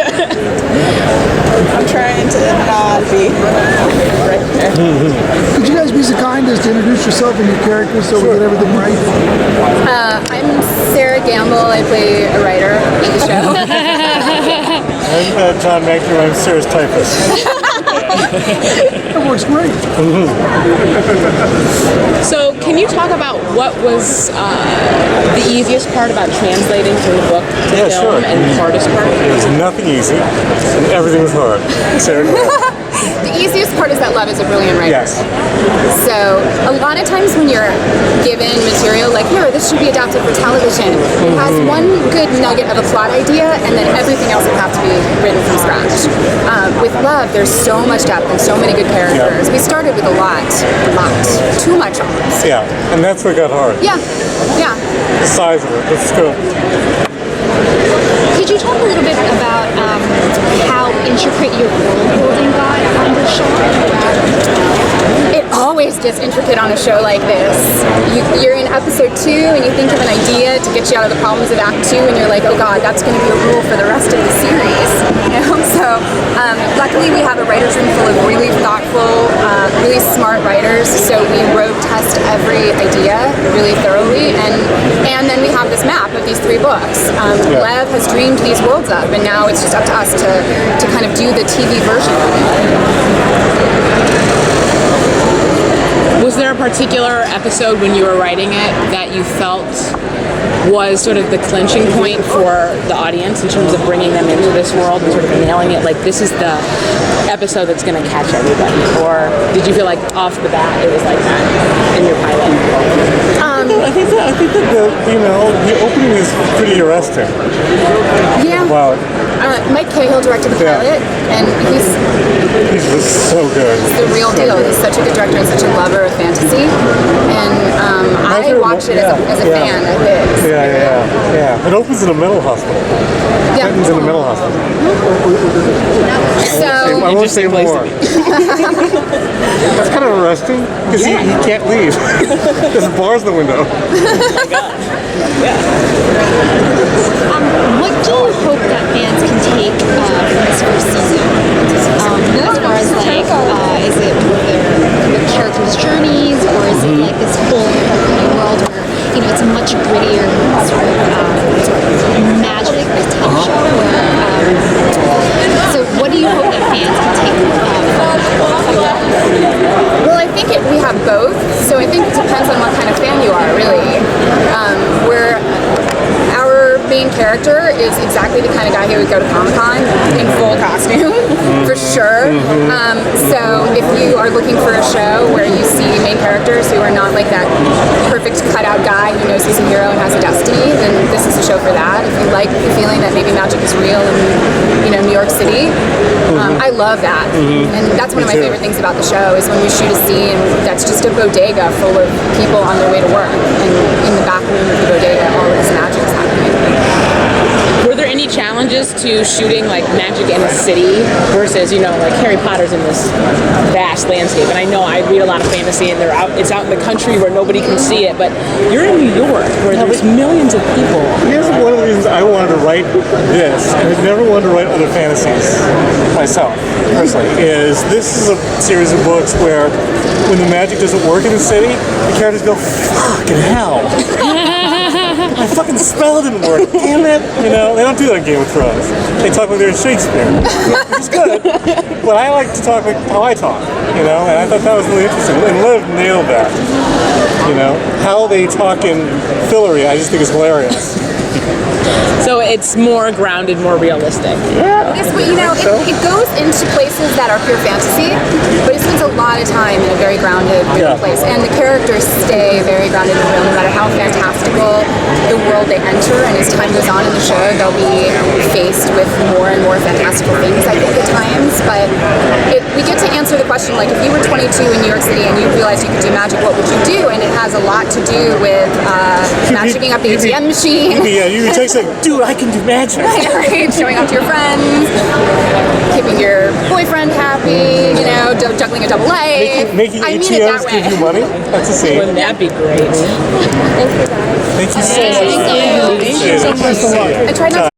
I'm trying to not be right there. Could you guys be so kind as to introduce yourself and your character so we get everything right? I'm Sera. I play a writer in the show. I'm John McNamara. I'm Sera's typist. That works great. So, can you talk about what was the easiest part about translating from the book to film, and the hardest part? There was nothing easy, and everything was hard. Sera, The easiest part is that Love is a brilliant writer. yes. So a lot of times when you're given material like, here, this should be adapted for television, it has one good nugget of a plot idea, and then everything else would have to be written from scratch. With Love, there's so much depth and so many good characters. Yeah. We started with a lot, too much almost. Yeah, and that's what got hard. Yeah, yeah. The size of it. Let's go. Could you talk a little bit about how intricate your world building got on the show? It always gets intricate on a show like this. You're in episode 2 and you think of an idea to get you out of the problems of Act 2 and you're like, oh God, that's going to be a rule for the rest of the series. You know? So luckily we have a writer's room full of really thoughtful, really smart writers. So we road test every idea really thoroughly, and then we have this map of these 3 books. Lev has dreamed these worlds up, and now it's just up to us to kind of do the TV version of it. Was there a particular episode when you were writing it that you felt was sort of the clinching point for the audience in terms of bringing them into this world and sort of nailing it? Like, this is the episode that's going to catch everybody? Or did you feel like off the bat it was like that in your pilot? I think that the opening is pretty arresting. Yeah. Wow. Mike Cahill directed the pilot, and he's so good. the real deal. He's such a good director and such a lover of fantasy, and I watched it as a fan of his. Yeah. It opens in a mental hospital. Yeah. It opens in a mental hospital. So I won't say more. That's kind of arresting because he can't leave. There's bars in the window. What do you hope that fans can take from this first season? As far as like, is it the characters' journeys, or is it like this whole world where it's a much grittier sort of magic potential? So what do you hope that fans can take from it? Well, I think we have both. So I think it depends on what kind of fan you are, really. Our main character is exactly the kind of guy who would go to Comic-Con in full costume, for sure. So if you are looking for a show where you see main characters who are not like that perfect cutout guy who knows he's a hero and has a destiny, then this is a show for that. If you like the feeling that maybe magic is real in New York City, I love that. And that's one of my favorite things about the show is when we shoot a scene that's just a bodega full of people on their way to work, and in the back room of the bodega all of this magic is happening. Were there any challenges to shooting like magic in a city versus, like Harry Potter's in this vast landscape? And I know I read a lot of fantasy and it's out in the country where nobody can see it, but you're in New York where there's millions of people. Here's one of the reasons I wanted to write this, and I've never wanted to write other fantasies myself, personally, is this is a series of books where when the magic doesn't work in the city, the characters go, fucking hell. My fucking spell didn't work, damn it. They don't do that in Game of Thrones. They talk like they're in Shakespeare, which is good. But I like to talk like how I talk, and I thought that was really interesting. And Liv nailed that. How they talk in Fillory, I just think is hilarious. So it's more grounded, more realistic. Yeah. It goes into places that are pure fantasy, but it spends a lot of time in a very grounded, real place. And the characters stay very grounded and real, no matter how fantastical the world they enter. And as time goes on in the show, they'll be faced with more and more fantastical things, I think, at times. But we get to answer the question, like, if you were 22 in New York City and you realized you could do magic, what would you do? And it has a lot to do with magicking up the ATM machine. You text like, dude, I can do magic. Right, showing off to your friends, keeping your boyfriend happy, juggling a double life. Making ATMs give you money? That's a scene. Wouldn't that be great? Thank you so much. I tried not to